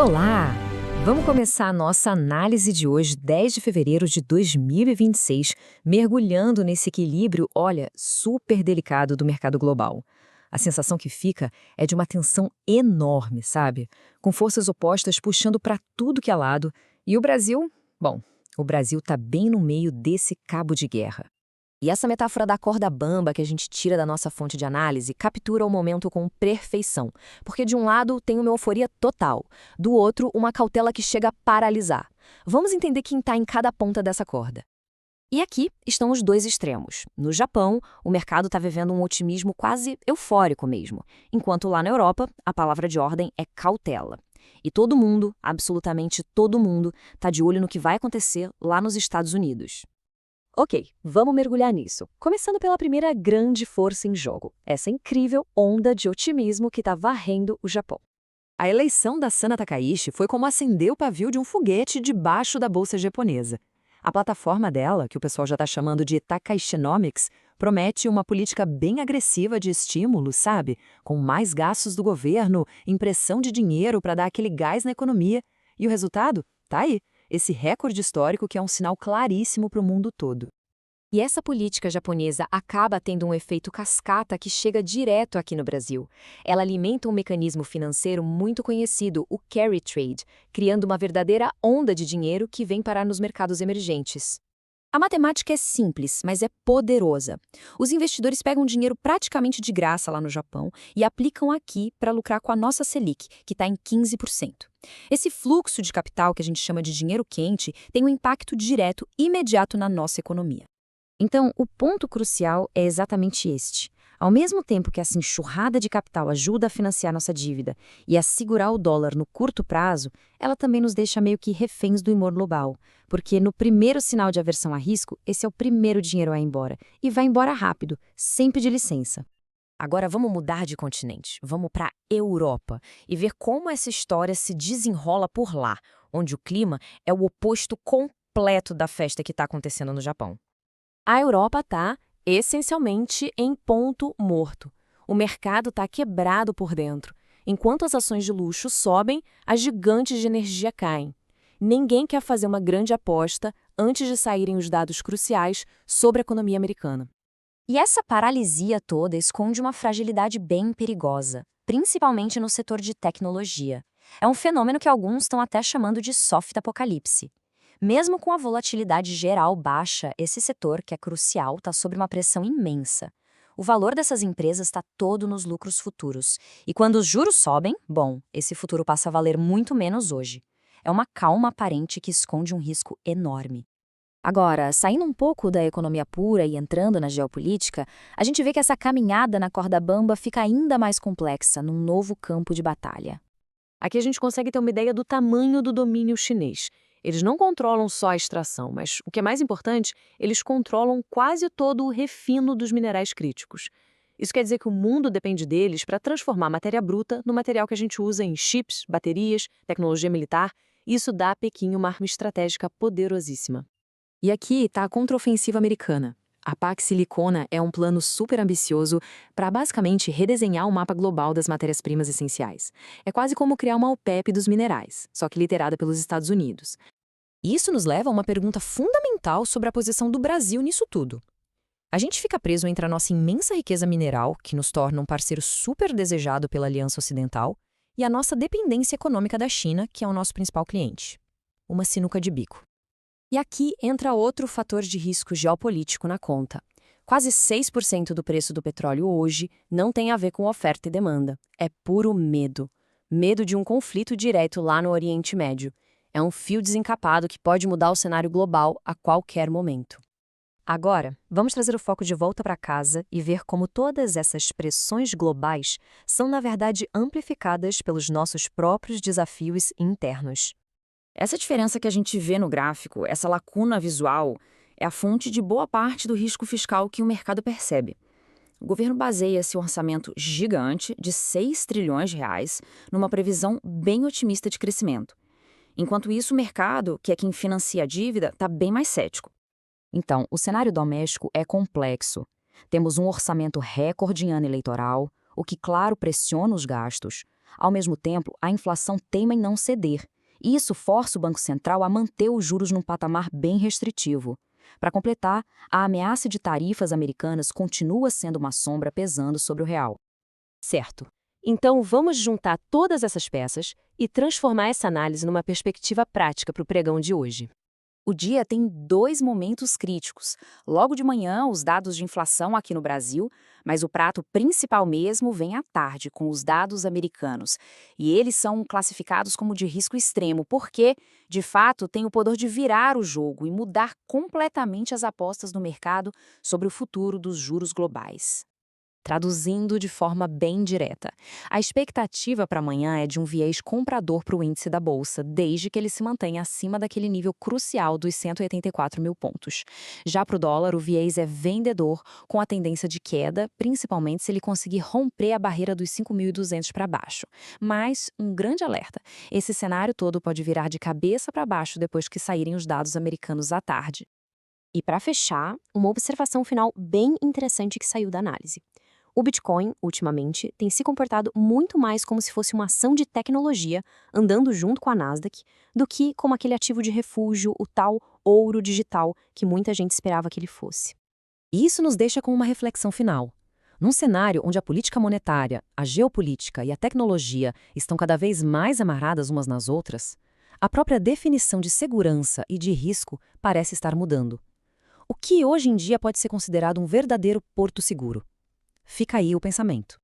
Olá! Vamos começar a nossa análise de hoje, 10 de fevereiro de 2026, mergulhando nesse equilíbrio, olha, super delicado do mercado global. A sensação que fica é de uma tensão enorme, sabe? Com forças opostas puxando para tudo que é lado. E o Brasil? Bom, o Brasil está bem no meio desse cabo de guerra. E essa metáfora da corda bamba que a gente tira da nossa fonte de análise captura o momento com perfeição. Porque de um lado tem uma euforia total, do outro uma cautela que chega a paralisar. Vamos entender quem está em cada ponta dessa corda. E aqui estão os dois extremos. No Japão, o mercado está vivendo um otimismo quase eufórico mesmo, enquanto lá na Europa, a palavra de ordem é cautela. E todo mundo, absolutamente todo mundo, está de olho no que vai acontecer lá nos Estados Unidos. Ok, vamos mergulhar nisso. Começando pela primeira grande força em jogo, essa incrível onda de otimismo que está varrendo o Japão. A eleição da Sana Takaichi foi como acender o pavio de um foguete debaixo da bolsa japonesa. A plataforma dela, que o pessoal já está chamando de Takaishinomics, promete uma política bem agressiva de estímulo, sabe? Com mais gastos do governo, impressão de dinheiro para dar aquele gás na economia. E o resultado? Tá aí. Esse recorde histórico que é um sinal claríssimo para o mundo todo. E essa política japonesa acaba tendo um efeito cascata que chega direto aqui no Brasil. Ela alimenta um mecanismo financeiro muito conhecido, o carry trade, criando uma verdadeira onda de dinheiro que vem parar nos mercados emergentes. A matemática é simples, mas é poderosa. Os investidores pegam dinheiro praticamente de graça lá no Japão e aplicam aqui para lucrar com a nossa Selic, que está em 15%. Esse fluxo de capital, que a gente chama de dinheiro quente, tem um impacto direto e imediato na nossa economia. Então, o ponto crucial é exatamente este. Ao mesmo tempo que essa enxurrada de capital ajuda a financiar nossa dívida e a segurar o dólar no curto prazo, ela também nos deixa meio que reféns do humor global, porque no primeiro sinal de aversão a risco, esse é o primeiro dinheiro a ir embora, e vai embora rápido, sem pedir licença. Agora vamos mudar de continente, vamos para a Europa e ver como essa história se desenrola por lá, onde o clima é o oposto completo da festa que está acontecendo no Japão. A Europa está, essencialmente, em ponto morto. O mercado está quebrado por dentro. Enquanto as ações de luxo sobem, as gigantes de energia caem. Ninguém quer fazer uma grande aposta antes de saírem os dados cruciais sobre a economia americana. E essa paralisia toda esconde uma fragilidade bem perigosa, principalmente no setor de tecnologia. É um fenômeno que alguns estão até chamando de soft apocalipse. Mesmo com a volatilidade geral baixa, esse setor, que é crucial, está sob uma pressão imensa. O valor dessas empresas está todo nos lucros futuros. E quando os juros sobem, bom, esse futuro passa a valer muito menos hoje. É uma calma aparente que esconde um risco enorme. Agora, saindo um pouco da economia pura e entrando na geopolítica, a gente vê que essa caminhada na corda bamba fica ainda mais complexa num novo campo de batalha. Aqui a gente consegue ter uma ideia do tamanho do domínio chinês. Eles não controlam só a extração, mas, o que é mais importante, eles controlam quase todo o refino dos minerais críticos. Isso quer dizer que o mundo depende deles para transformar a matéria bruta no material que a gente usa em chips, baterias, tecnologia militar, e isso dá a Pequim uma arma estratégica poderosíssima. E aqui está a contraofensiva americana. A Pax Silicona é um plano super ambicioso para basicamente redesenhar o mapa global das matérias-primas essenciais. É quase como criar uma OPEP dos minerais, só que liderada pelos Estados Unidos. E isso nos leva a uma pergunta fundamental sobre a posição do Brasil nisso tudo. A gente fica preso entre a nossa imensa riqueza mineral, que nos torna um parceiro super desejado pela Aliança Ocidental, e a nossa dependência econômica da China, que é o nosso principal cliente. Uma sinuca de bico. E aqui entra outro fator de risco geopolítico na conta. Quase 6% do preço do petróleo hoje não tem a ver com oferta e demanda. É puro medo. Medo de um conflito direto lá no Oriente Médio. É um fio desencapado que pode mudar o cenário global a qualquer momento. Agora, vamos trazer o foco de volta para casa e ver como todas essas pressões globais são, na verdade, amplificadas pelos nossos próprios desafios internos. Essa diferença que a gente vê no gráfico, essa lacuna visual, é a fonte de boa parte do risco fiscal que o mercado percebe. O governo baseia esse orçamento gigante de 6 trilhões de reais numa previsão bem otimista de crescimento. Enquanto isso, o mercado, que é quem financia a dívida, está bem mais cético. Então, o cenário doméstico é complexo. Temos um orçamento recorde em ano eleitoral, o que, claro, pressiona os gastos. Ao mesmo tempo, a inflação teima em não ceder. E isso força o Banco Central a manter os juros num patamar bem restritivo. Para completar, a ameaça de tarifas americanas continua sendo uma sombra pesando sobre o real. Certo. Então, vamos juntar todas essas peças e transformar essa análise numa perspectiva prática para o pregão de hoje. O dia tem dois momentos críticos. Logo de manhã, os dados de inflação aqui no Brasil, mas o prato principal mesmo vem à tarde, com os dados americanos. E eles são classificados como de risco extremo, porque, de fato, tem o poder de virar o jogo e mudar completamente as apostas do mercado sobre o futuro dos juros globais. Traduzindo de forma bem direta, a expectativa para amanhã é de um viés comprador para o índice da Bolsa, desde que ele se mantenha acima daquele nível crucial dos 184 mil pontos. Já para o dólar, o viés é vendedor, com a tendência de queda, principalmente se ele conseguir romper a barreira dos 5.200 para baixo. Mas, um grande alerta, esse cenário todo pode virar de cabeça para baixo depois que saírem os dados americanos à tarde. E para fechar, uma observação final bem interessante que saiu da análise. O Bitcoin, ultimamente, tem se comportado muito mais como se fosse uma ação de tecnologia andando junto com a Nasdaq, do que como aquele ativo de refúgio, o tal ouro digital que muita gente esperava que ele fosse. E isso nos deixa com uma reflexão final. Num cenário onde a política monetária, a geopolítica e a tecnologia estão cada vez mais amarradas umas nas outras, a própria definição de segurança e de risco parece estar mudando. O que hoje em dia pode ser considerado um verdadeiro porto seguro? Fica aí o pensamento.